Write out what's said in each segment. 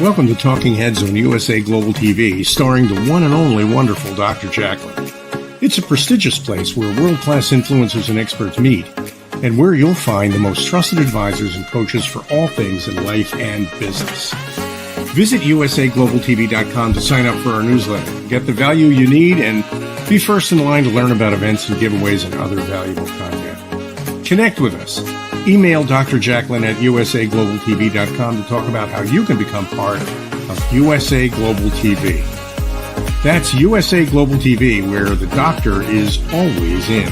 Welcome to Talking Heads on USA Global TV, starring the one and only wonderful Dr. JACALYN. It's a prestigious place where world-class influencers and experts meet, and where you'll find the most trusted advisors and coaches for all things in life and business. Visit usaglobaltv.com to sign up for our newsletter, get the value you need, and be first in line to learn about events and giveaways and other valuable content. Connect with us. Email Dr. JACALYN at usaglobaltv.com to talk about how you can become part of USA Global TV. That's USA Global TV, where the doctor is always in.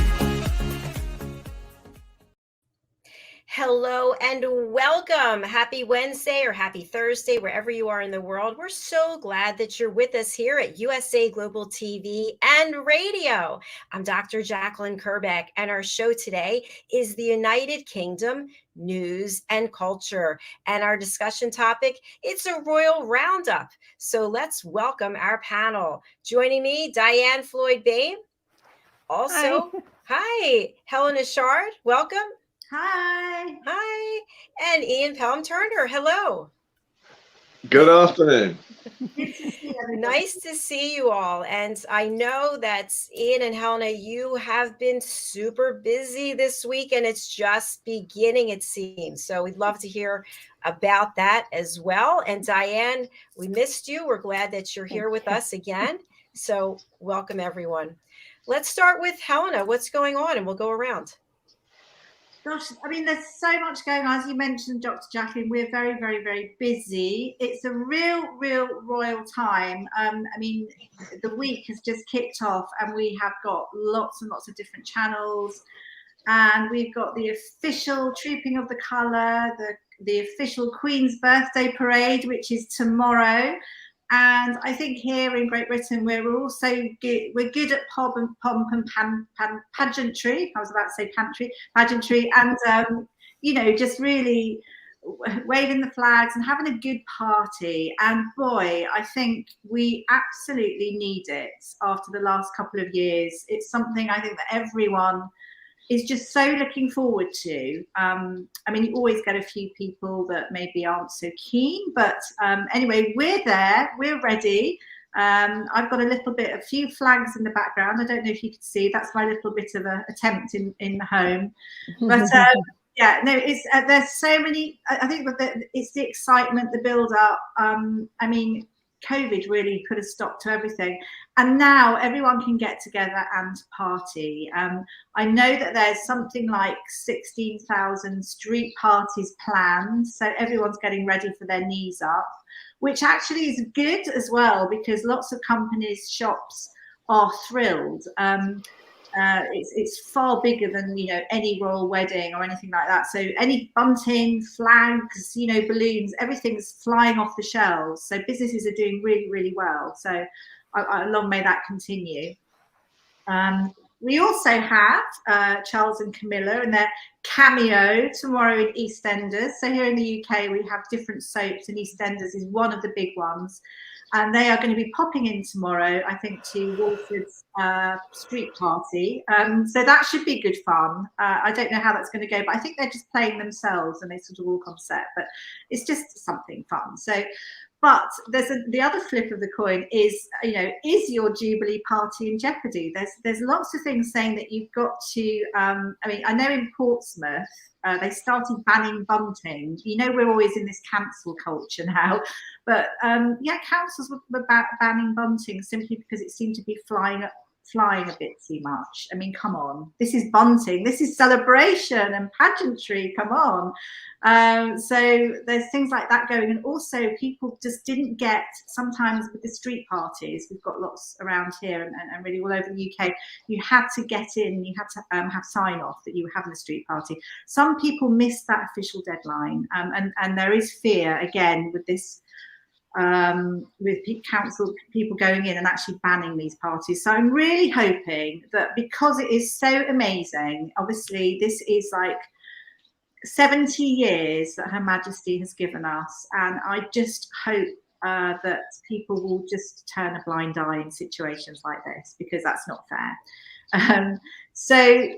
Hello and welcome. Happy Wednesday or happy Thursday, wherever you are in the world. We're so glad that you're with us here at USA Global TV and Radio. I'm Dr. JACALYN KERBECK, and our show today is the United Kingdom news and culture. And our discussion topic, it's a royal roundup. So let's welcome our panel. Joining me, DIANN FLOYD BOEHM. Also, hi, Helena Chard. Welcome. Hi. Hi. And Ian Pelham-Turner. Hello. Good afternoon. Nice to see you all. And I know that Ian and Helena, you have been super busy this week, and it's just beginning, it seems. So we'd love to hear about that as well. And DIANN, we missed you. We're glad that you're here with us again. So welcome, everyone. Let's start with Helena. What's going on? And we'll go around. Gosh, I mean, there's so much going on. As you mentioned, Dr. JACALYN, we're very, very, very busy. It's a real royal time. I mean, the week has just kicked off, and we have got lots and lots of different channels. And we've got the official Trooping of the Colour, the official Queen's Birthday Parade, which is tomorrow. And I think here in Great Britain, we're also good. We're good at pomp and pageantry. I was about to say pageantry, and you know, just really waving the flags and having a good party. And boy, I think we absolutely need it after the last couple of years. It's something I think that everyone is just so looking forward to. I mean, you always get a few people that maybe aren't so keen, but anyway, we're there, we're ready. I've got a few flags in the background. I don't know if you could see, that's my little bit of an attempt in the home. But yeah, no, it's there's so many, I think that it's the excitement, the build up. I mean, COVID really put a stop to everything, and now everyone can get together and party. I know that there's something like 16,000 street parties planned, so everyone's getting ready for their knees up, which actually is good as well, because lots of companies, shops are thrilled. It's far bigger than, you know, any royal wedding or anything like that. So any bunting, flags, you know, balloons, everything's flying off the shelves. So businesses are doing really well. So long may that continue. We also have Charles and Camilla and their cameo tomorrow in EastEnders. So here in the UK, we have different soaps, and EastEnders is one of the big ones. And they are going to be popping in tomorrow, I think, to Walford's street party. So that should be good fun. I don't know how that's going to go, but I think they're just playing themselves and they sort of walk on set. But it's just something fun. So, but there's the other flip of the coin is, you know, is your Jubilee party in jeopardy? There's lots of things saying that you've got to. I mean, I know in Portsmouth, they started banning bunting. You know, we're always in this cancel culture now, but yeah, councils were banning bunting simply because it seemed to be flying a bit too much. I mean, come on, this is bunting, this is celebration and pageantry, come on. So there's things like that going, and also people just didn't get, sometimes with the street parties, we've got lots around here and really all over the UK, you had to get in, you had to have sign off that you were having a street party. Some people missed that official deadline, and there is fear again with this, with council people going in and actually banning these parties. So I'm really hoping that, because it is so amazing, obviously this is like 70 years that Her Majesty has given us, and I just hope that people will just turn a blind eye in situations like this, because that's not fair. So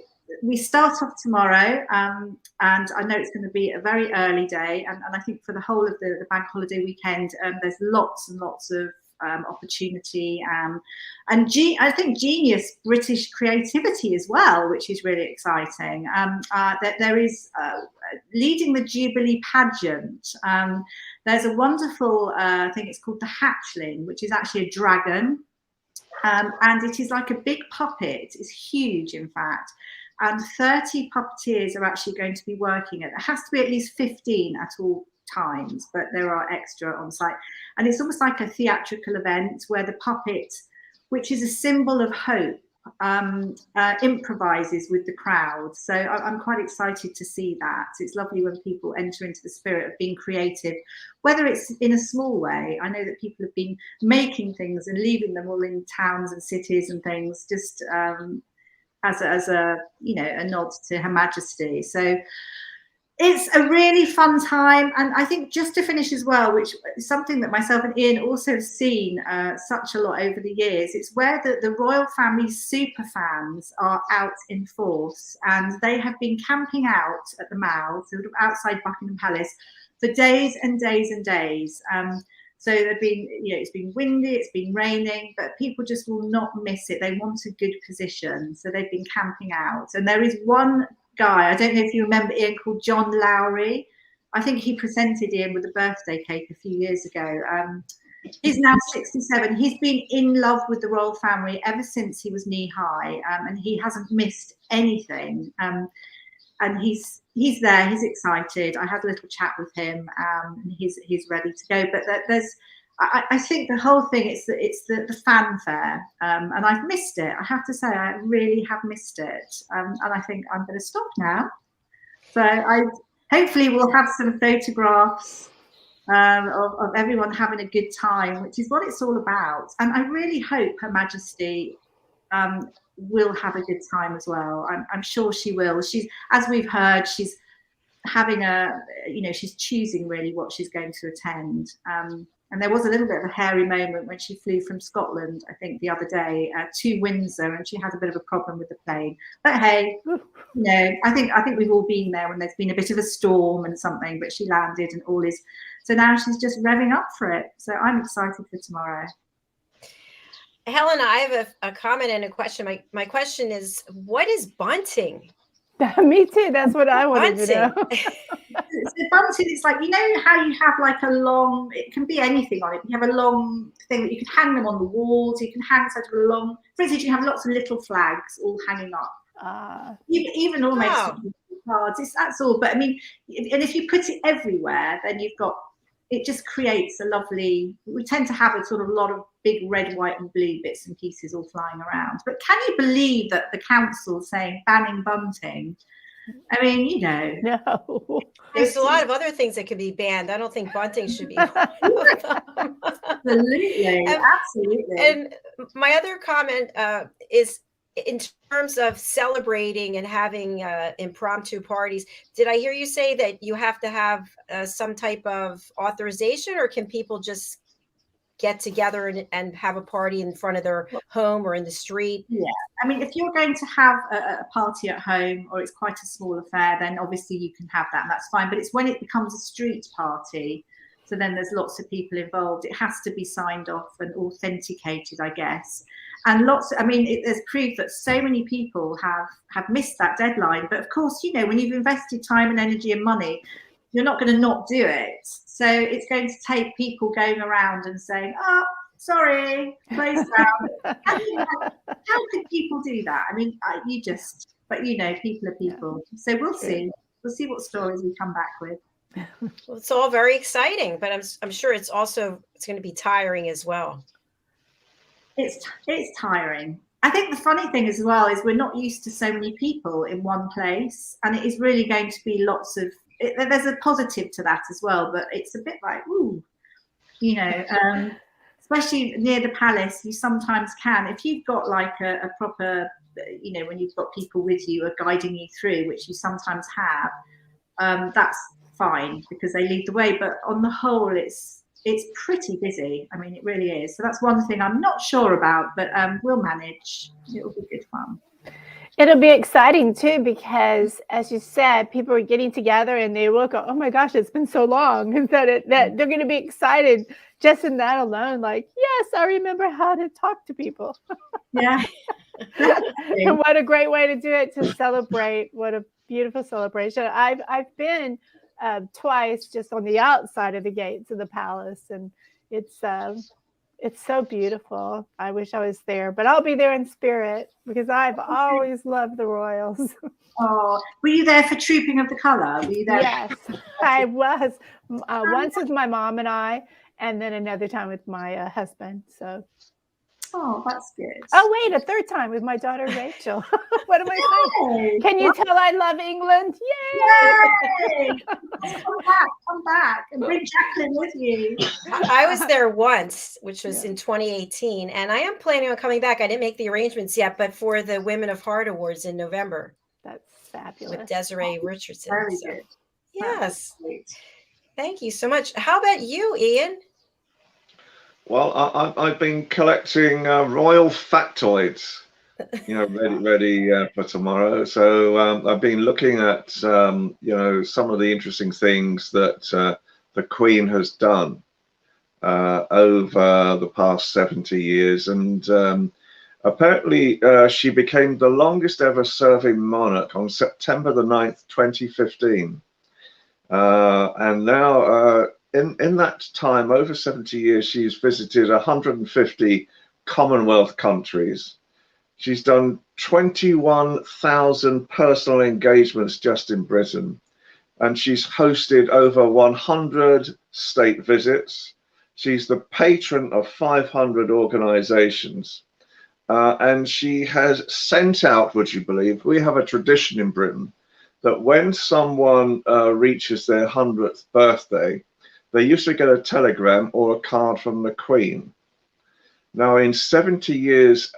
we start off tomorrow, and I know it's going to be a very early day, and I think for the whole of the bank holiday weekend, there's lots and lots of opportunity, and I think genius British creativity as well, which is really exciting. There is leading the Jubilee pageant. There's a wonderful I think it's called the Hatchling, which is actually a dragon, and it is like a big puppet. It's huge, in fact. And 30 puppeteers are actually going to be working it. There has to be at least 15 at all times, but there are extra on site. And it's almost like a theatrical event where the puppet, which is a symbol of hope, improvises with the crowd. So I'm quite excited to see that. It's lovely when people enter into the spirit of being creative, whether it's in a small way. I know that people have been making things and leaving them all in towns and cities and things, just as a a nod to Her Majesty. So it's a really fun time. And I think just to finish as well, which is something that myself and Ian also have seen such a lot over the years, it's where the royal family super fans are out in force, and they have been camping out at the Mall, sort of outside Buckingham Palace, for days and days and days. So they've been, it's been windy, it's been raining, but people just will not miss it. They want a good position. So they've been camping out. And there is one guy, I don't know if you remember Ian, called John Lowry. I think he presented Ian with a birthday cake a few years ago. He's now 67. He's been in love with the royal family ever since he was knee high, and he hasn't missed anything. And he's there, he's excited. I had a little chat with him, and he's ready to go. But I think the whole thing, it's the fanfare, and I've missed it. I have to say, I really have missed it, and I think I'm going to stop now. So hopefully we'll have some photographs of everyone having a good time, which is what it's all about. And I really hope Her Majesty will have a good time as well. I'm sure she will. She's, as we've heard, she's having she's choosing really what she's going to attend. And there was a little bit of a hairy moment when she flew from Scotland, I think the other day, to Windsor, and she had a bit of a problem with the plane. But hey, I think we've all been there when there's been a bit of a storm and something, but she landed and all is. So now she's just revving up for it. So I'm excited for tomorrow. Helena, I have a comment and a question. My question is, what is bunting? Me too. That's what I wanted to know. So bunting, it's like, how you have like a long, it can be anything on it. You have a long thing that you can hang them on the walls. You can hang sort of a long, for instance, you have lots of little flags all hanging up. Even almost cards. That's all. But I mean, and if you put it everywhere, then you've got, it just creates a lovely, we tend to have a sort of lot of big red, white and blue bits and pieces all flying around. But can you believe that the council saying banning bunting? I mean, No. There's a lot of other things that could be banned. I don't think bunting should be. Absolutely. Absolutely. And my other comment is, in terms of celebrating and having impromptu parties, did I hear you say that you have to have some type of authorization, or can people just get together and have a party in front of their home or in the street? Yeah, I mean, if you're going to have a party at home, or it's quite a small affair, then obviously you can have that and that's fine. But it's when it becomes a street party, so then there's lots of people involved, it has to be signed off and authenticated, I guess. And there's proof that so many people have missed that deadline. But of course, when you've invested time and energy and money, you're not going to not do it. So it's going to take people going around and saying, oh, sorry, close down. How could people do that? I mean, people are people. So we'll see. We'll see what stories we come back with. Well, it's all very exciting, but I'm sure it's going to be tiring as well. It's tiring. I think the funny thing as well is we're not used to so many people in one place, and it is really going to be lots of. There's a positive to that as well, but it's a bit like, ooh, especially near the palace, you sometimes can, if you've got like a proper, when you've got people with you are guiding you through, which you sometimes have, that's fine because they lead the way. But on the whole, it's pretty busy. I mean, it really is. So that's one thing I'm not sure about, but we'll manage. It'll be good fun. It'll be exciting too, because as you said, people are getting together and they will go, oh my gosh, it's been so long. And that they're going to be excited just in that alone. Like, yes, I remember how to talk to people. Yeah. And what a great way to do it, to celebrate. What a beautiful celebration. I've been twice just on the outside of the gates of the palace, and it's so beautiful. I wish I was there, but I'll be there in spirit because I've always loved the royals. Oh, were you there for Trooping of the Colour? Were you there? Yes, I was. Once with my mom and I, and then another time with my husband. So. Oh, that's good. Oh, wait, a third time with my daughter, Rachel. What am I saying? Can you tell I love England? Yay! Yay! Come back, and bring JACALYN with you. I was there once, which was in 2018, and I am planning on coming back. I didn't make the arrangements yet, but for the Women of Heart Awards in November. That's fabulous. With Desiree Richardson. Very good. Yes. Thank you so much. How about you, Ian? Well, I've been collecting royal factoids, you know, ready for tomorrow. So I've been looking at, you know, some of the interesting things that the Queen has done over the past 70 years. And apparently she became the longest ever serving monarch on September the 9th, 2015. And now in that time, over 70 years, she's visited 150 Commonwealth countries. She's done 21,000 personal engagements just in Britain. And she's hosted over 100 state visits. She's the patron of 500 organizations. And she has sent out, would you believe, we have a tradition in Britain that when someone reaches their 100th birthday, they used to get a telegram or a card from the Queen. Now, in 70 years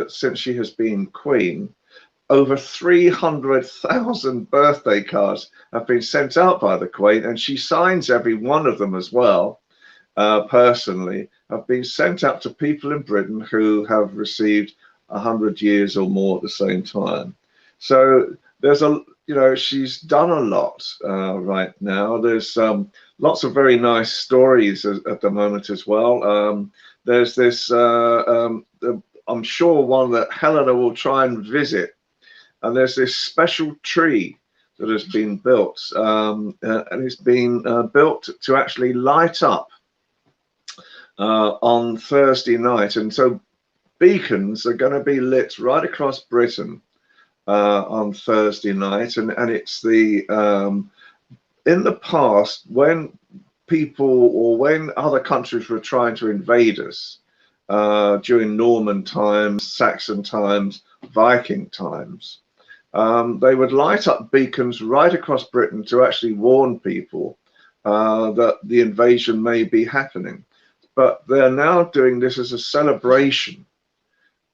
since she has been Queen, over 300,000 birthday cards have been sent out by the Queen, and she signs every one of them as well, personally, have been sent out to people in Britain who have received 100 years or more at the same time. So there's you know, she's done a lot right now. There's lots of very nice stories at the moment as well. There's this, I'm sure, one that Helena will try and visit. And there's this special tree that has been built. And it's been built to actually light up on Thursday night. And so beacons are going to be lit right across Britain on Thursday night, and it's the in the past, when people or when other countries were trying to invade us during Norman times, Saxon times, Viking times, they would light up beacons right across Britain to actually warn people that the invasion may be happening. But they're now doing this as a celebration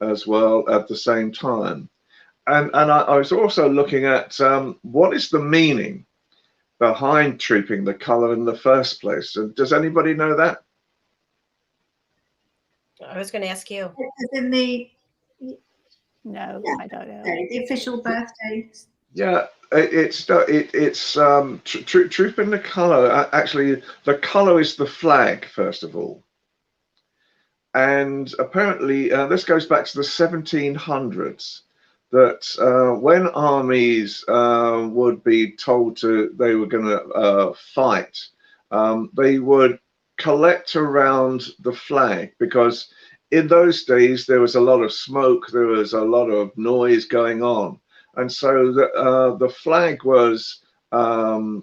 as well at the same time. And I was also looking at what is the meaning behind Trooping the Colour in the first place. And does anybody know that? I was going to ask you. In the No, I don't know. the official birthday. Yeah, it's Trooping the Colour. Actually, the colour is the flag, first of all. And apparently, this goes back to the 1700s. That when armies would be told they were going to fight, they would collect around the flag, because in those days there was a lot of smoke, there was a lot of noise going on, and so the flag was the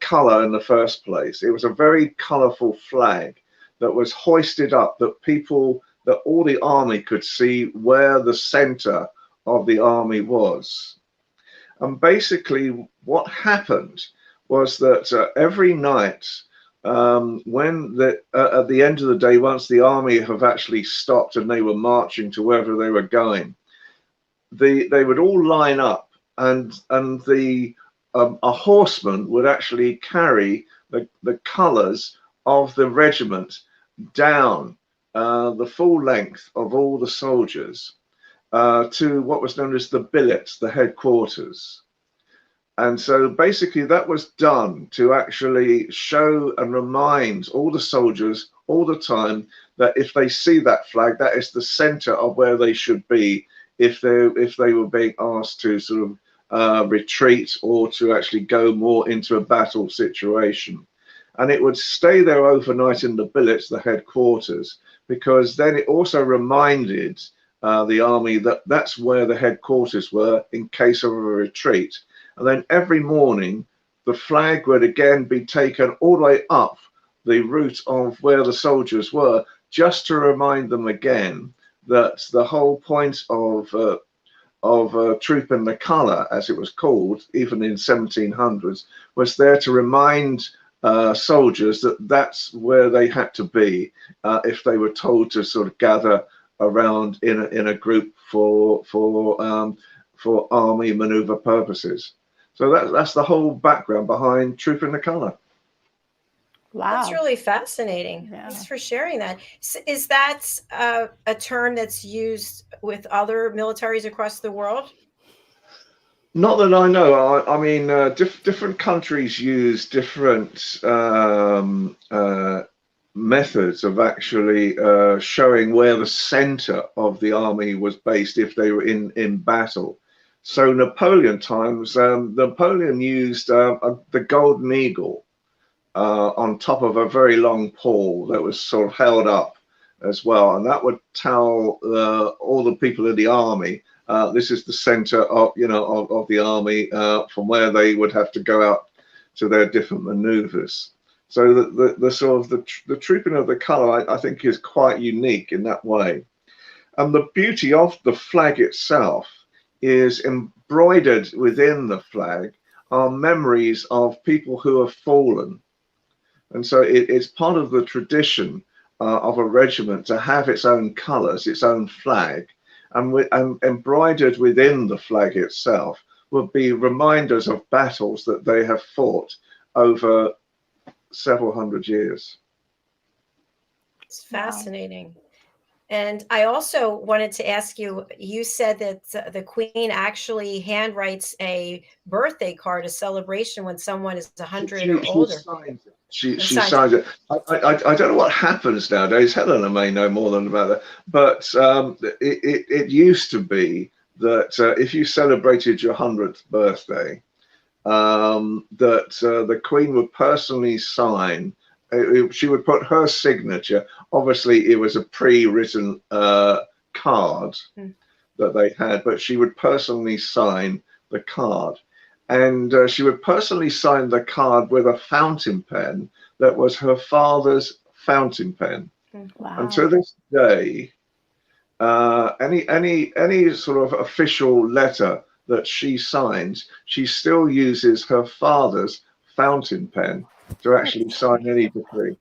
color in the first place. It was a very colorful flag that was hoisted up, that all the army could see where the center of the army was. And basically what happened was that every night, when at the end of the day, once the army have actually stopped and they were marching to wherever they were going, they would all line up, and a horseman would actually carry the colors of the regiment down the full length of all the soldiers. to what was known as the billets, the headquarters. And so basically that was done to actually show and remind all the soldiers all the time that if they see that flag, that is the center of where they should be if they were being asked to sort of retreat or to actually go more into a battle situation. And it would stay there overnight in the billets, the headquarters, because then it also reminded the army that that's where the headquarters were in case of a retreat. And then every morning, the flag would again be taken all the way up the route of where the soldiers were, just to remind them again that the whole point of Troop in the Colour, as it was called, even in 1700s, was there to remind soldiers that that's where they had to be if they were told to sort of gather around in a group for army maneuver purposes. So that's the whole background behind Troop in the Colour. Wow. That's really fascinating. Yeah. Thanks for sharing that. Is that a term that's used with other militaries across the world? Not that I know. I mean, different countries use different methods of actually showing where the center of the army was based if they were in battle. So Napoleon times, Napoleon used the golden eagle on top of a very long pole that was sort of held up as well, and that would tell all the people in the army this is the center of of the army from where they would have to go out to their different maneuvers. So the sort of the trooping of the colour, I think, is quite unique in that way. And the beauty of the flag itself is embroidered within the flag are memories of people who have fallen. And so it's part of the tradition of a regiment to have its own colours, its own flag, and embroidered within the flag itself would be reminders of battles that they have fought over several hundred years. It's fascinating. And I also wanted to ask you, you said that the Queen actually handwrites a birthday card, a celebration when someone is 100 or older. She signs it. I don't know what happens nowadays. Helena may know more than about that. But it used to be that if you celebrated your 100th birthday, that the Queen would personally sign. She would put her signature. Obviously, it was a pre-written card that they had, but she would personally sign the card. And she would personally sign the card with a fountain pen that was her father's fountain pen. Wow. And to this day, any sort of official letter that she signs, she still uses her father's fountain pen to actually sign any decree.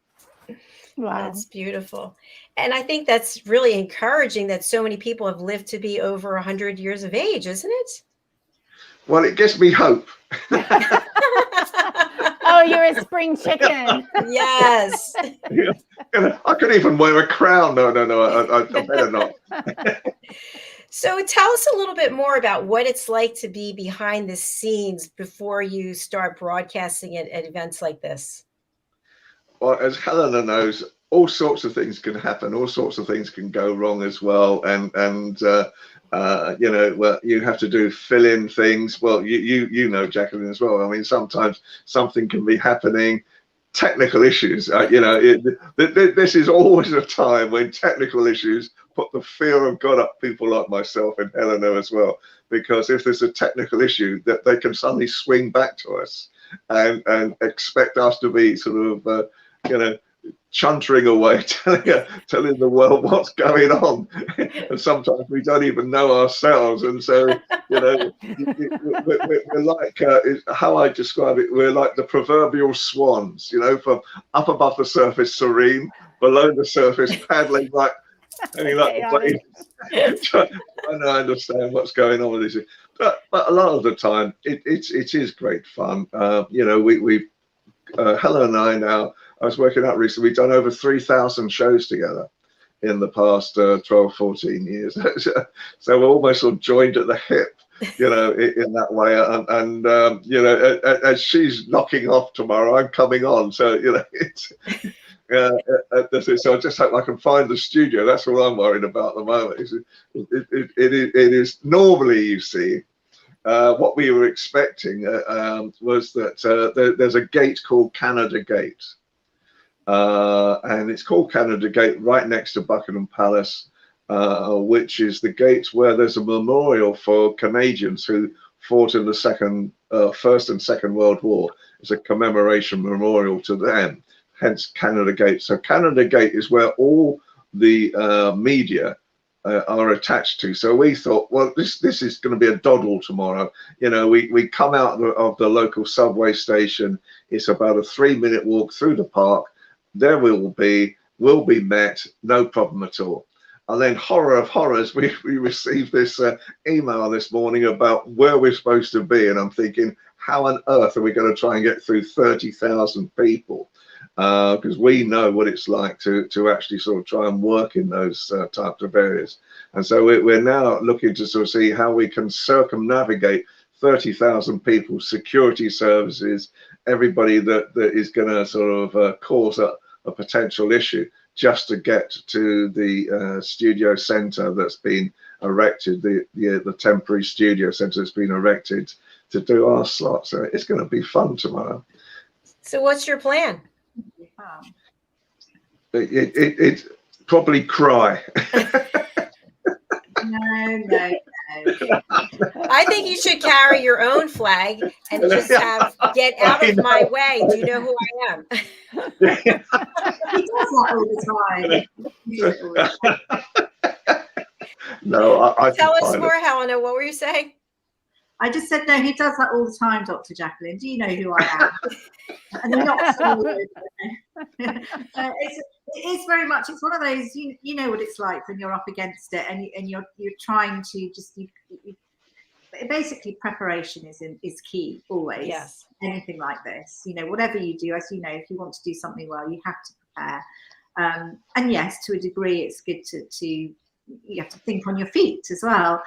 Wow. That's beautiful. And I think that's really encouraging that so many people have lived to be over 100 years of age, isn't it? Well, it gives me hope. Oh, you're a spring chicken. Yes. I could even wear a crown. No, I better not. So tell us a little bit more about what it's like to be behind the scenes before you start broadcasting at events like this. Well, as Helena knows, all sorts of things can happen. All sorts of things can go wrong as well. And well, you have to do fill-in things. Well, you know, JACALYN, as well. I mean, sometimes something can be happening. Technical issues, this is always a time when technical issues put the fear of God up people like myself and Helena as well, because if there's a technical issue, that they can suddenly swing back to us and expect us to be sort of chuntering away, telling the world what's going on, and sometimes we don't even know ourselves. And so, we're like, how I describe it, we're like the proverbial swans, from up above the surface serene, below the surface paddling like the waves, trying to understand what's going on with this. But a lot of the time, it is great fun. We Helena and I now, I was working out recently, we've done over 3,000 shows together. in the past 12, 14 years. So we're almost sort of joined at the hip, you know, in that way. And you know, as she's knocking off tomorrow, I'm coming on. So, you know, it's, so I just hope I can find the studio. That's all I'm worried about at the moment. It is normally, you see, what we were expecting was that there's a gate called Canada Gate. And it's called Canada Gate right next to Buckingham Palace, which is the gate where there's a memorial for Canadians who fought in the First and Second World War. It's a commemoration memorial to them, hence Canada Gate. So Canada Gate is where all the media are attached to. So we thought, well, this is going to be a doddle tomorrow. You know, we come out of the local subway station. It's about a 3-minute walk through the park. There we'll be met, no problem at all. And then, horror of horrors, we received this email this morning about where we're supposed to be, and I'm thinking, how on earth are we going to try and get through 30,000 people? Because we know what it's like to actually sort of try and work in those types of areas. And so we're now looking to sort of see how we can circumnavigate 30,000 people, security services, everybody that is going to sort of cause a potential issue, just to get to the studio center that's been erected, the temporary studio center that's been erected to do our slot. So it's going to be fun tomorrow. So what's your plan? It's probably cry. No. I think you should carry your own flag and just get out of my way. Do you know who I am? He does that all the time. No, I Tell us more, Helena. What were you saying? I just said, no, he does that all the time, Dr. Jacqueline. Do you know who I am? And they're not it's very much, it's one of those, you know what it's like when you're up against it and you're trying to just, basically preparation is key always. Yes. Anything like this, you know, whatever you do, as you know, if you want to do something well, you have to prepare. And yes, to a degree, it's good to you have to think on your feet as well.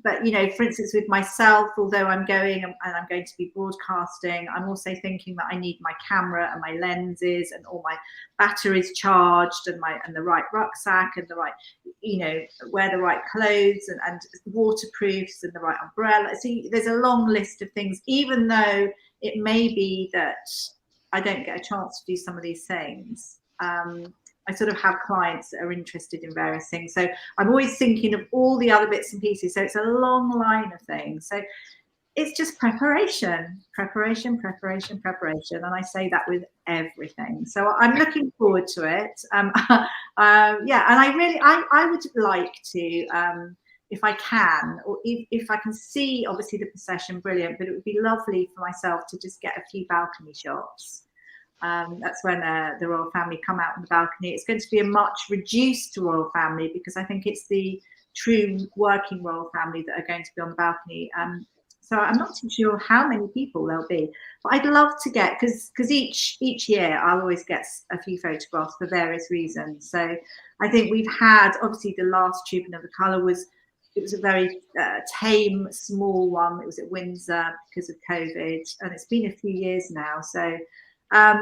But, you know, for instance, with myself, although I'm going and I'm going to be broadcasting, I'm also thinking that I need my camera and my lenses and all my batteries charged and the right rucksack and the right, you know, wear the right clothes and waterproofs and the right umbrella. So there's a long list of things, even though it may be that I don't get a chance to do some of these things. I sort of have clients that are interested in various things. So I'm always thinking of all the other bits and pieces. So it's a long line of things. So it's just preparation. And I say that with everything. So I'm looking forward to it. Yeah, and I would like to, if I can, or if I can see, obviously the procession, brilliant, but it would be lovely for myself to just get a few balcony shots. That's when the royal family come out on the balcony. It's going to be a much reduced royal family because I think it's the true working royal family that are going to be on the balcony. So I'm not too sure how many people there'll be, but I'd love to get, because each year I'll always get a few photographs for various reasons. So I think we've had, obviously the last Trooping of the Colour was a very tame, small one. It was at Windsor because of COVID, and it's been a few years now. So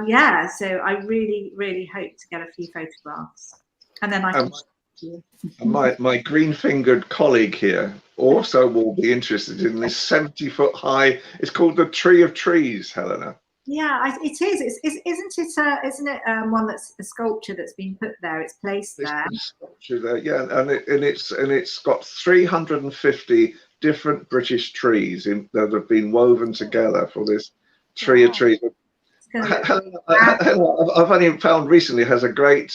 yeah, so I really hope to get a few photographs, and then I can my green-fingered colleague here also will be interested in this 70-foot high. It's called the Tree of Trees, Helena. Yeah, it is. Isn't it one that's a sculpture that's been put there? It's placed there. It's a sculpture there, yeah, and it's got 350 different British trees that have been woven together for this Tree of Trees. I've only found recently has a great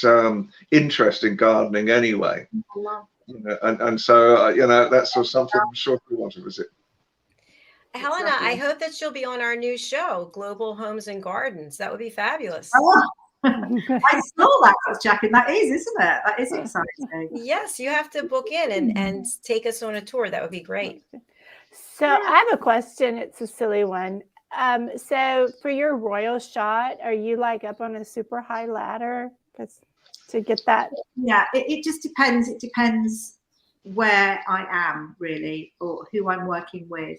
interest in gardening anyway, you know, and so you know, that's something I'm sure we want to visit. Helena, I hope that she'll be on our new show, Global Homes and Gardens. That would be fabulous. Oh, I saw that, Jackie. That is, isn't it? That is exciting. Yes, you have to book in and take us on a tour. That would be great. So I have a question. It's a silly one. So for your royal shot, are you like up on a super high ladder? to get that? Yeah, it just depends. It depends where I am really, or who I'm working with.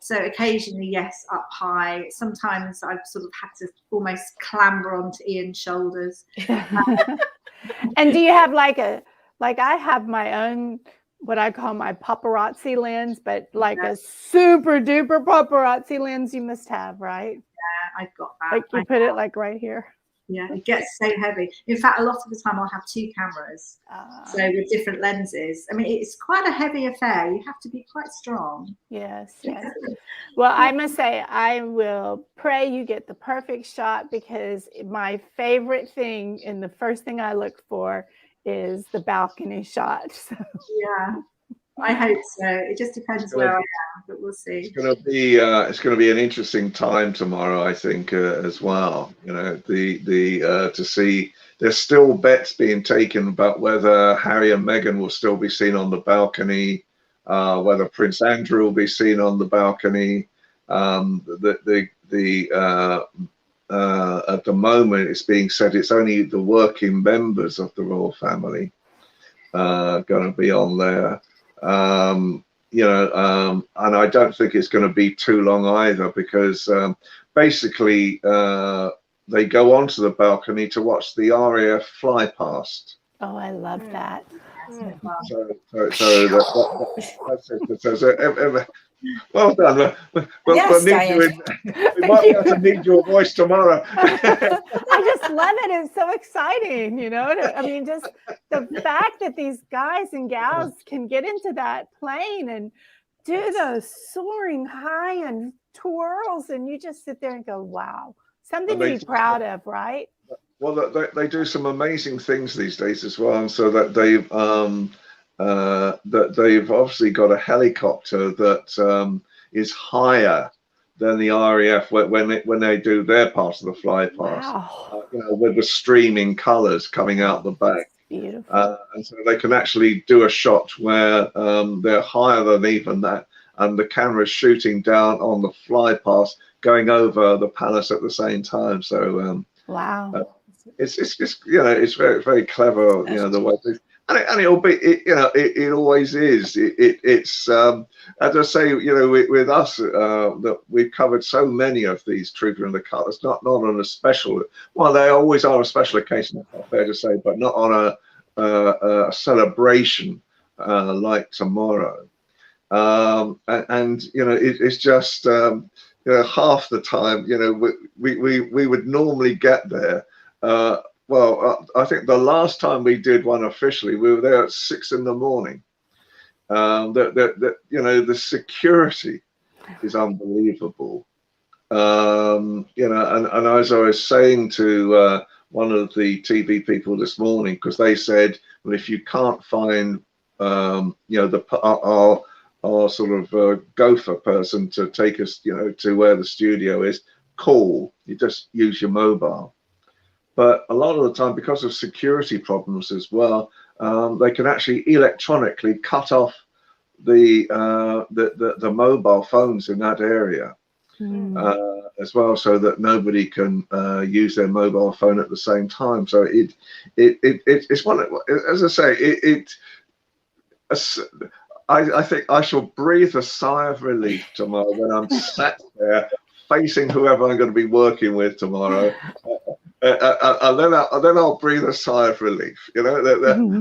So occasionally, yes, up high. Sometimes I've sort of had to almost clamber onto Ian's shoulders. And do you have like I have my own, what I call my paparazzi lens, but like a super duper paparazzi lens you must have, right? Yeah, I've got that. Like you put it like right here. Yeah, it gets so heavy. In fact, a lot of the time I'll have two cameras, so with different lenses. I mean, it's quite a heavy affair. You have to be quite strong. Yes, yes. Well, I must say, I will pray you get the perfect shot, because my favorite thing and the first thing I look for is the balcony shot. So. Yeah. I hope so. It just depends where I am, but we'll see. It's going to be an interesting time tomorrow, I think, as well. You know, to see there's still bets being taken about whether Harry and Meghan will still be seen on the balcony, whether Prince Andrew will be seen on the balcony. At the moment, it's being said it's only the working members of the royal family going to be on there. You know, and I don't think it's going to be too long either, because basically they go onto the balcony to watch the RAF fly past. Oh, I love that. Well done. Yes, we might be able to need your voice tomorrow. I just love it. It's so exciting, you know. I mean, just the fact that these guys and gals can get into that plane and do those soaring high and twirls, and you just sit there and go, wow, something to be proud of, right? Well, they do some amazing things these days as well, and so that they've obviously got a helicopter that is higher than the RAF when they do their part of the fly past. Wow. You know, with the streaming colours coming out the back. Beautiful. And so they can actually do a shot where they're higher than even that, and the camera's shooting down on the fly past, going over the palace at the same time. So wow. It's you know, it's very, very clever, you know, the way they, and it'll be, it always is. It's as I say, you know, with us, that we've covered so many of these Truth in the Colours, not on a special. Well, they always are a special occasion, fair to say, but not on a celebration like tomorrow. And you know, it's just you know, half the time, you know, we would normally get there. Well, I think the last time we did one officially, we were there at 6 in the morning. You know, the security is unbelievable. You know, and as I was saying to one of the TV people this morning, because they said, well, if you can't find, you know, our sort of gopher person to take us, you know, to where the studio is, call. You just use your mobile. But a lot of the time, because of security problems as well, they can actually electronically cut off the mobile phones in that area as well, so that nobody can use their mobile phone at the same time. So it's one of, as I say, I think I shall breathe a sigh of relief tomorrow when I'm sat there facing whoever I'm going to be working with tomorrow. And then I'll breathe a sigh of relief. You know,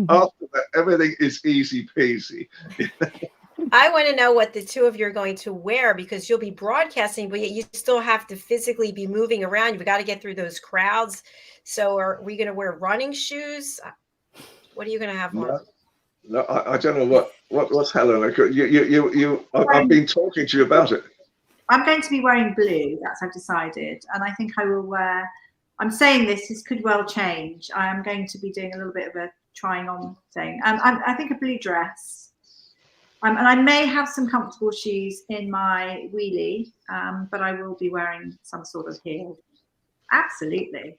after that, everything is easy peasy. I want to know what the two of you are going to wear, because you'll be broadcasting, but yet you still have to physically be moving around. You've got to get through those crowds. So are we going to wear running shoes? What are you going to have on? No, I don't know what's Helena. I've been talking to you about it. I'm going to be wearing blue. That's I've decided, and I think I will wear. I'm saying this could well change. I am going to be doing a little bit of a trying on thing. I think a blue dress, and I may have some comfortable shoes in my wheelie, but I will be wearing some sort of heel. Absolutely.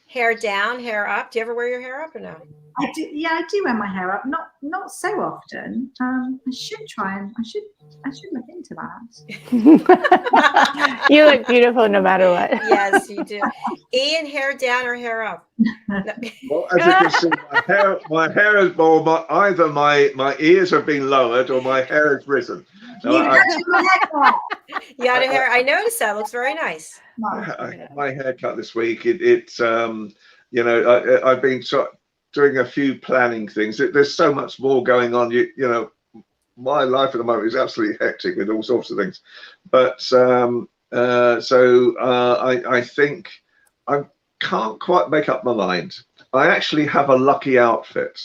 Hair down, hair up. Do you ever wear your hair up or no? I do, yeah, I do wear my hair up, not so often. I should try and I should look into that. You look beautiful no matter what. Yes, you do. Ian, hair down or hair up? Well, as you can see, my hair is either my ears have been lowered or my hair has risen. You had your haircut. You had a hair. I noticed that. Looks very nice. My haircut this week. It's you know, I've been doing a few planning things. There's so much more going on. You know, my life at the moment is absolutely hectic with all sorts of things. But I think I can't quite make up my mind. I actually have a lucky outfit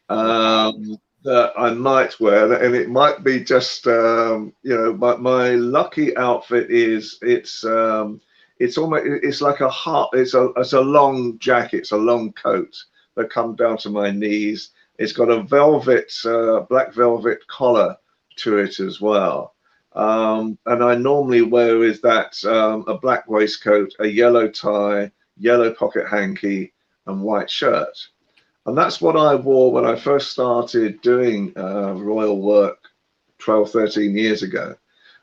that I might wear, and it might be just you know, my lucky outfit is it's like a heart. It's a long jacket. It's a long coat that comes down to my knees. It's got a velvet, black velvet collar to it as well. And I normally wear is that a black waistcoat, a yellow tie, yellow pocket hanky, and white shirt. And that's what I wore when I first started doing royal work 12, 13 years ago.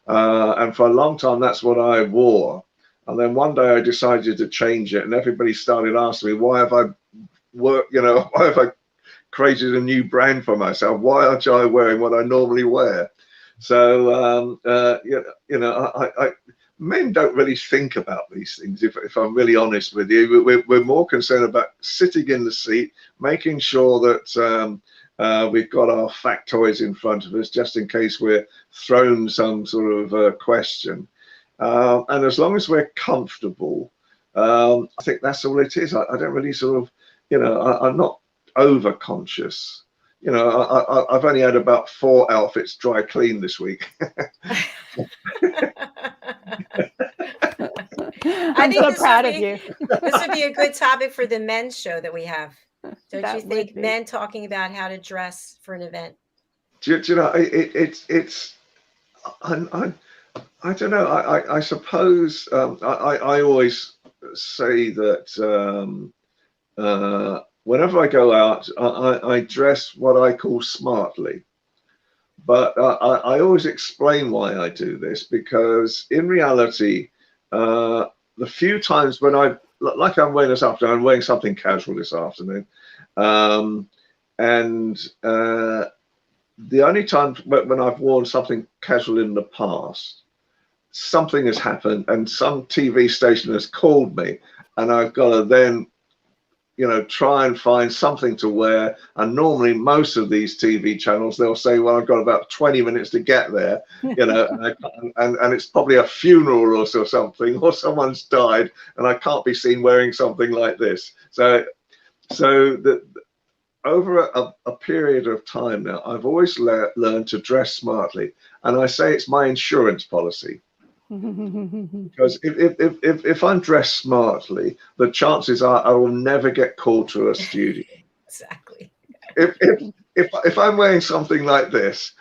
And for a long time, that's what I wore. And then one day I decided to change it, and everybody started asking me, why have I worked, you know, why have I created a new brand for myself? Why aren't I wearing what I normally wear? So, you know, men don't really think about these things, if I'm really honest with you. We're more concerned about sitting in the seat, making sure that we've got our factoids in front of us, just in case we're thrown some sort of question. And as long as we're comfortable, I think that's all it is. I don't really sort of, you know, I'm not over conscious. You know, I've only had about 4 outfits dry clean this week. I'm so proud of you. This would be a good topic for the men's show that we have. Don't you think? Be. Men talking about how to dress for an event. Do you know, it's I don't know. I suppose I always say that whenever I go out, I dress what I call smartly. But I always explain why I do this, because in reality, the few times when like I'm wearing this afternoon, I'm wearing something casual this afternoon. And the only time when I've worn something casual in the past, something has happened and some TV station has called me, and I've got to then, you know, try and find something to wear. And normally most of these TV channels, they'll say, well, I've got about 20 minutes to get there, you know, and it's probably a funeral or something, or someone's died, and I can't be seen wearing something like this. So over a period of time now, I've always learned to dress smartly. And I say it's my insurance policy. Because if I'm dressed smartly, the chances are I will never get called to a studio. Exactly. If I'm wearing something like this,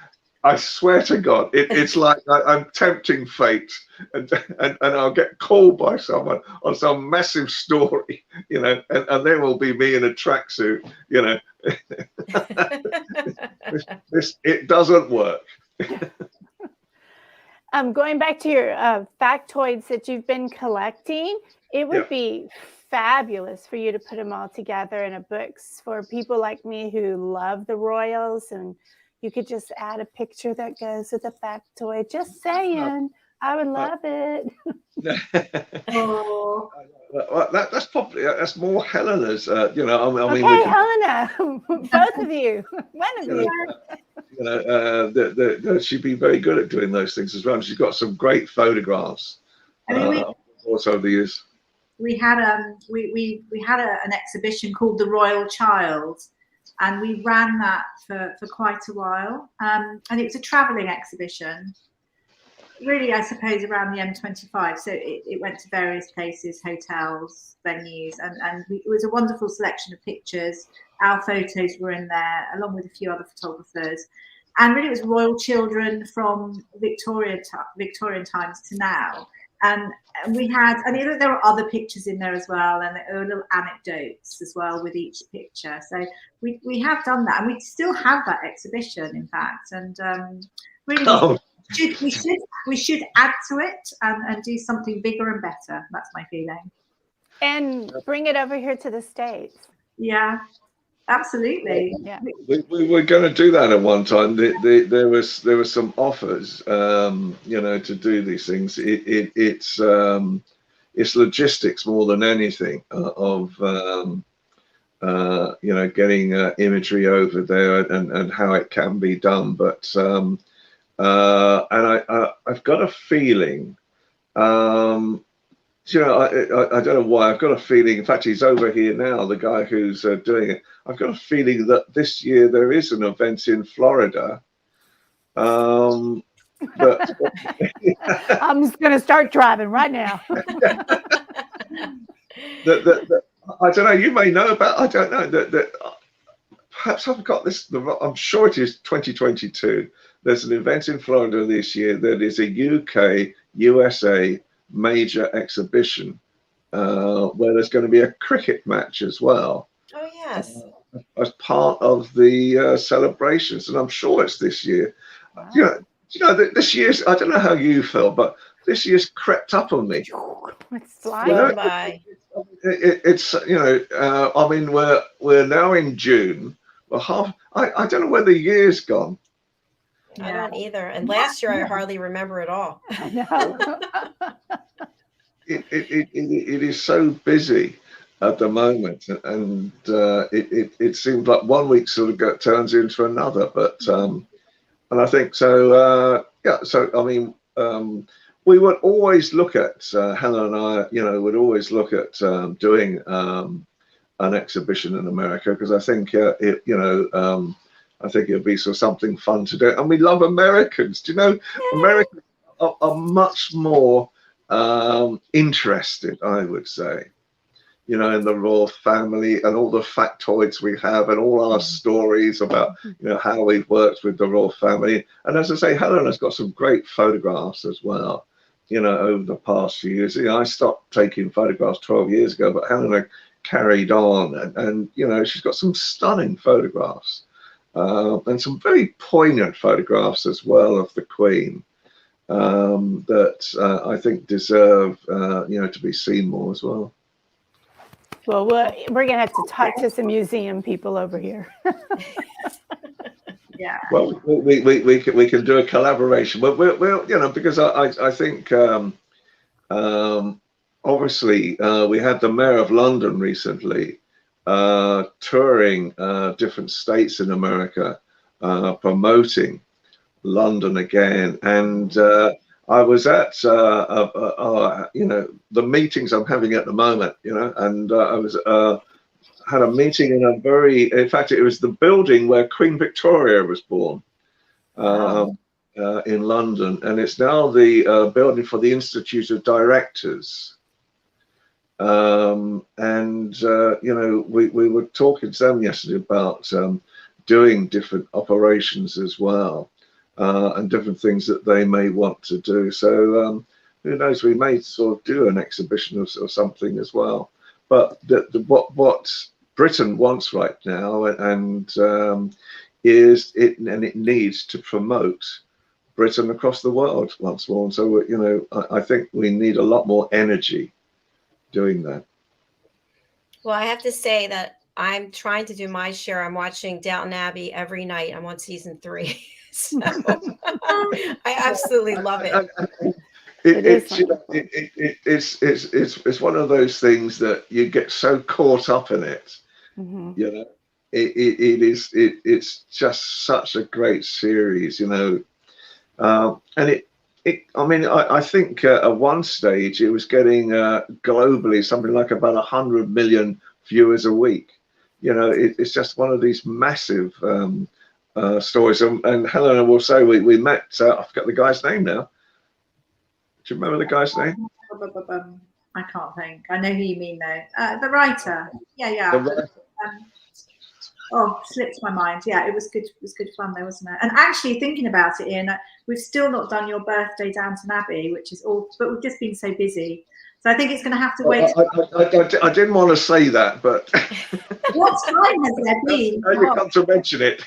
I swear to God, it's like I'm tempting fate, and I'll get called by someone on some massive story, you know, and there will be me in a tracksuit, you know. It doesn't work. Going back to your factoids that you've been collecting, it would be fabulous for you to put them all together in a book for people like me who love the royals, and you could just add a picture that goes with a factoid. Just saying, I would love it. Oh. Well, that's more Helena's. You know, I mean, okay, Helena, both of you, one of you. You know, she'd be very good at doing those things as well. She's got some great photographs. I mean, also over the years. We had an exhibition called The Royal Child, and we ran that for quite a while. And it was a travelling exhibition, really, I suppose, around the M25. So it went to various places, hotels, venues, and it was a wonderful selection of pictures. Our photos were in there, along with a few other photographers. And really, it was royal children from Victorian times to now. And we had, and there were other pictures in there as well, and there were little anecdotes as well with each picture. So we have done that, and we still have that exhibition, in fact. And really, we should add to it and do something bigger and better. That's my feeling. And bring it over here to the States. Yeah. Absolutely. Yeah. We were going to do that at one time. There were some offers, you know, to do these things. It's logistics more than anything of you know, getting imagery over there and how it can be done. But and I've got a feeling. You know, I don't know why. I've got a feeling. In fact, he's over here now. The guy who's doing it. I've got a feeling that this year there is an event in Florida. But I'm just going to start driving right now. I don't know. You may know about. I don't know that. Perhaps I've got this. I'm sure it is 2022. There's an event in Florida this year that is a UK USA major exhibition where there's going to be a cricket match as well. Oh yes, as part of the celebrations, and I'm sure it's this year. Wow. You know this year's. I don't know how you feel, but this year's crept up on me. It's flying by. It's you know. I mean, we're now in June. Well, I don't know where the year's gone. I don't either. And last year I hardly remember it all. I know. It is so busy at the moment, and it seems like 1 week sort of turns into another. But and I think so. Yeah. So I mean, we would always look at Helen and I. You know, would always look at doing an exhibition in America, because I think you know. I think it'll be sort of something fun to do. And we love Americans. Do you know, Americans are much more interested, I would say, you know, in the royal family and all the factoids we have and all our stories about, you know, how we've worked with the royal family. And as I say, Helena's got some great photographs as well, you know, over the past few years. You know, I stopped taking photographs 12 years ago, but Helena carried on. And you know, she's got some stunning photographs. And some very poignant photographs as well of the Queen that I think deserve, you know, to be seen more as well. Well, we're going to have to talk to some museum people over here. Yeah. Well, we can do a collaboration. Well, we'll you know, because I think obviously we had the Mayor of London recently. Touring different states in America, promoting London again, and I was at you know, the meetings I'm having at the moment, you know, and I was had a meeting in a in fact it was the building where Queen Victoria was born, in London, and it's now the building for the Institute of Directors. And you know, we were talking to them yesterday about doing different operations as well, and different things that they may want to do. So who knows, we may sort of do an exhibition of something as well. But what Britain wants right now, and is it needs to promote Britain across the world once more. And so you know, I think we need a lot more energy doing that. Well, I have to say that I'm trying to do my share. I'm watching Downton Abbey every night. I'm on season 3. So I absolutely love it. It's one of those things that you get so caught up in it. Mm-hmm. You know, it's just such a great series, you know, and I mean, I think at one stage it was getting globally something like about 100 million viewers a week. You know, it's just one of these massive stories. And Helena will say we met. I forgot the guy's name now. Do you remember the guy's name? I can't think. I know who you mean though. The writer. Yeah. The writer. Oh, slipped my mind. Yeah, it was good. It was good fun though, wasn't it? And actually thinking about it, Ian, we've still not done your birthday Downton Abbey, which is all, but we've just been so busy. So I think it's going to have to wait. I didn't want to say that, but what time has there been? You come to mention it.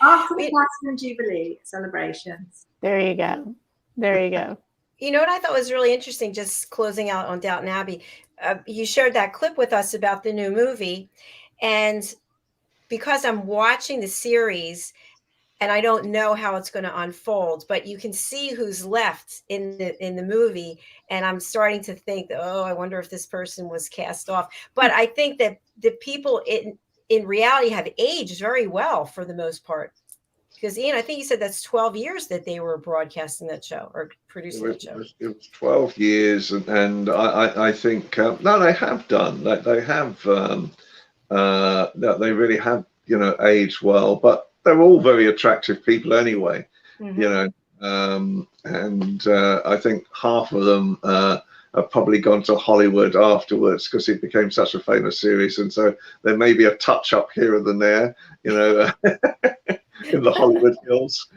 After the Platinum Jubilee celebrations. There you go. There you go. You know what I thought was really interesting, just closing out on Downton Abbey, you shared that clip with us about the new movie. And because I'm watching the series and I don't know how it's going to unfold, but you can see who's left in the movie. And I'm starting to think, oh, I wonder if this person was cast off. But I think that the people in reality have aged very well for the most part. Because Ian, I think you said that's 12 years that they were broadcasting that show or producing that show. It was 12 years, and I think no, they have done. They have that they really have, you know, aged well. But they're all very attractive people anyway, you know. And I think half of them have probably gone to Hollywood afterwards because it became such a famous series, and so there may be a touch up here and there, you know. In the Hollywood Hills.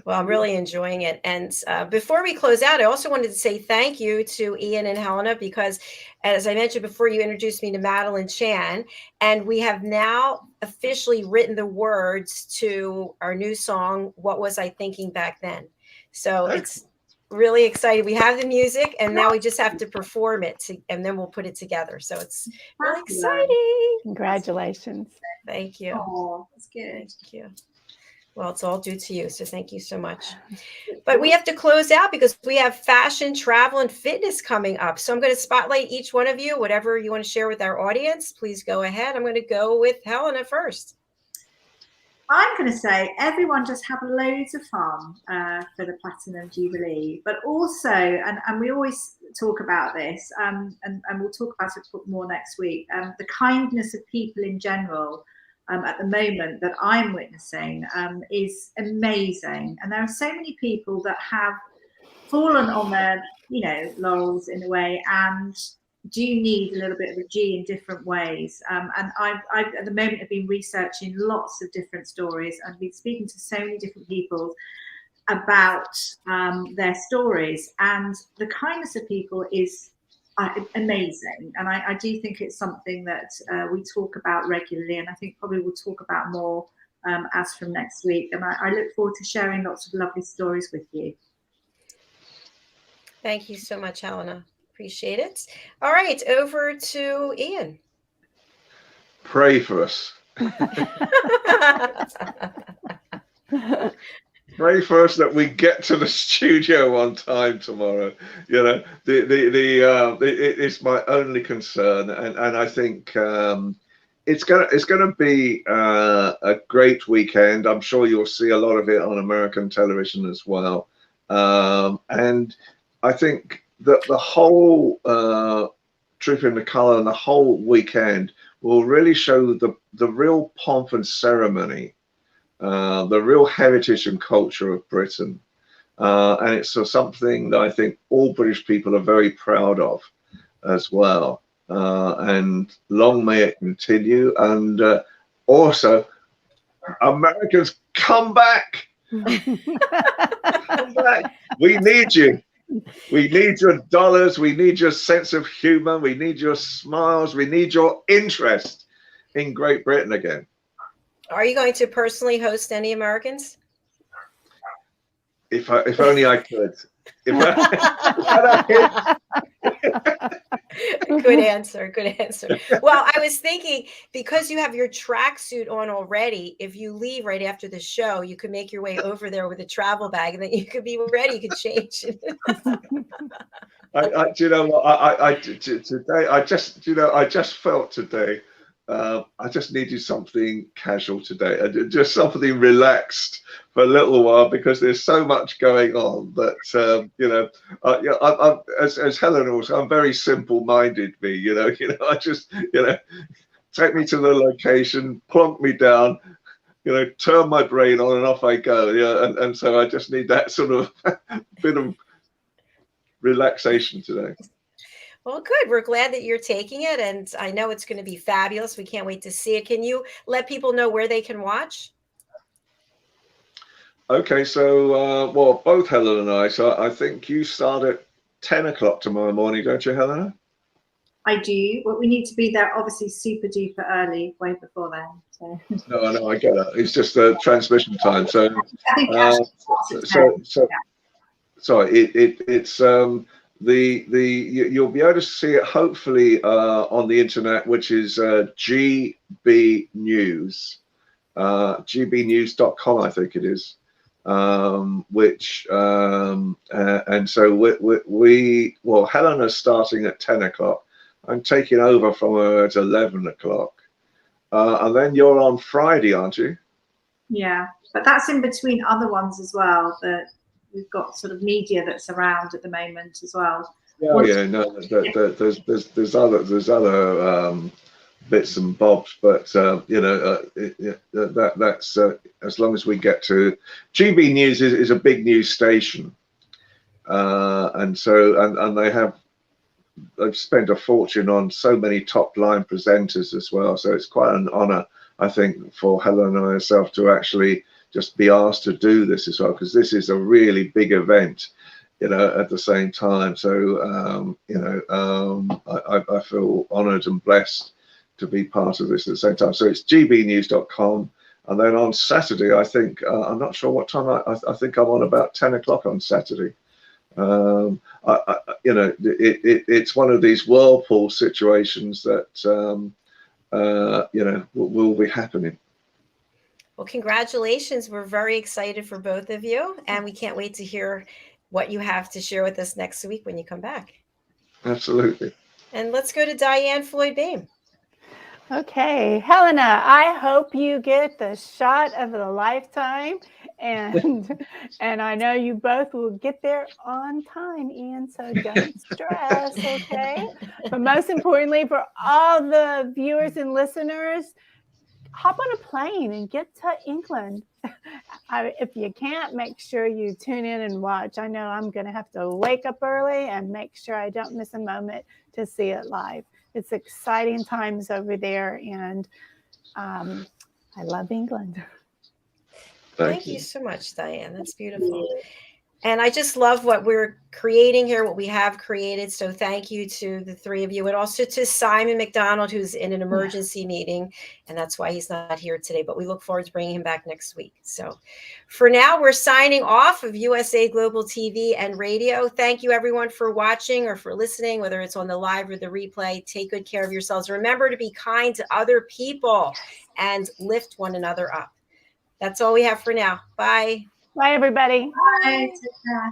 Well, I'm really enjoying it. And before we close out, I also wanted to say thank you to Ian and Helena, because as I mentioned before, you introduced me to Madeline Chan, and we have now officially written the words to our new song, What Was I Thinking Back Then? So it's really exciting. We have the music, and now we just have to perform it, and then we'll put it together. So it's really exciting. Congratulations. Thank you. Oh, that's good. Thank you. Well, it's all due to you, so thank you so much. But we have to close out because we have fashion, travel, and fitness coming up. So I'm going to spotlight each one of you. Whatever you want to share with our audience, please go ahead. I'm going to go with Helena first. I'm going to say everyone just have loads of fun for the Platinum Jubilee, but also, and we always talk about this, and we'll talk about it more next week, the kindness of people in general at the moment that I'm witnessing is amazing. And there are so many people that have fallen on their, you know, laurels in a way, and do need a little bit of a G in different ways. And I've at the moment have been researching lots of different stories. I've been speaking to so many different people about their stories, and the kindness of people is amazing. And I do think it's something that we talk about regularly, and I think probably we'll talk about more as from next week. And I look forward to sharing lots of lovely stories with you. Thank you so much, Helena. Appreciate it. All right, over to Ian. Pray for us. Pray for us that we get to the studio on time tomorrow. You know, it's my only concern, and I think it's gonna be a great weekend. I'm sure you'll see a lot of it on American television as well, and I think that the whole Trip in the Colour and the whole weekend will really show the real pomp and ceremony, the real heritage and culture of Britain. And it's something that I think all British people are very proud of as well. And long may it continue. And also, Americans, come back. Come back. We need you. We need your dollars. We need your sense of humor. We need your smiles. We need your interest in Great Britain again. Are you going to personally host any Americans? If only I could. Good answer. Good answer. Well, I was thinking, because you have your tracksuit on already, if you leave right after the show, you could make your way over there with a travel bag, and then you could be ready. You could change. Do you know what? Today, I just felt today. I just needed something casual today, just something relaxed for a little while, because there's so much going on that I'm, as Helena was, I'm very simple-minded. I just take me to the location, plonk me down, turn my brain on, and off I go. And so I just need that sort of bit of relaxation today. Well, good. We're glad that you're taking it, and I know it's going to be fabulous. We can't wait to see it. Can you let people know where they can watch? Okay, so well, both Helen and I. So I think you start at 10 o'clock tomorrow morning, don't you, Helena? I do, but we need to be there obviously super duper early, way before then. So. No, I get it. It's just the transmission time. So, I think sorry, it's you'll be able to see it hopefully on the internet, which is GB News, gbnews.com, I think it is. Which and so well, Helena's starting at 10 o'clock. I'm taking over from her at 11 o'clock. And then you're on Friday, aren't you? Yeah, but that's in between other ones as well. That we've got sort of media that's around at the moment as well. Yeah, no, there's other bits and bobs, but you know, that's as long as we get to GB News is a big news station, and so and they've spent a fortune on so many top line presenters as well. So it's quite an honor, I think, for Helen and herself to actually just be asked to do this as well, because this is a really big event, you know, at the same time. So you know, I feel honored and blessed to be part of this at the same time. So it's gbnews.com, and then on Saturday, I think I'm not sure what time. I think I'm on about 10 o'clock on Saturday. You know, it's one of these whirlpool situations that you know, will be happening. Well, congratulations. We're very excited for both of you, and we can't wait to hear what you have to share with us next week when you come back. Absolutely. And let's go to Diann Floyd BOEHM. Okay, Helena, I hope you get the shot of a lifetime, and I know you both will get there on time, Ian, so don't stress, okay? But most importantly, for all the viewers and listeners, hop on a plane and get to England. If you can't, make sure you tune in and watch. I know I'm going to have to wake up early and make sure I don't miss a moment to see it live. It's exciting times over there, and I love England. Thank you so much, Diann. That's beautiful. And I just love what we're creating here, what we have created. So thank you to the three of you, and also to Simon MacDonald, who's in an emergency meeting, and that's why he's not here today. But we look forward to bringing him back next week. So for now, we're signing off of USA Global TV and Radio. Thank you, everyone, for watching or for listening, whether it's on the live or the replay. Take good care of yourselves. Remember to be kind to other people and lift one another up. That's all we have for now. Bye. Bye, everybody. Bye. Take care.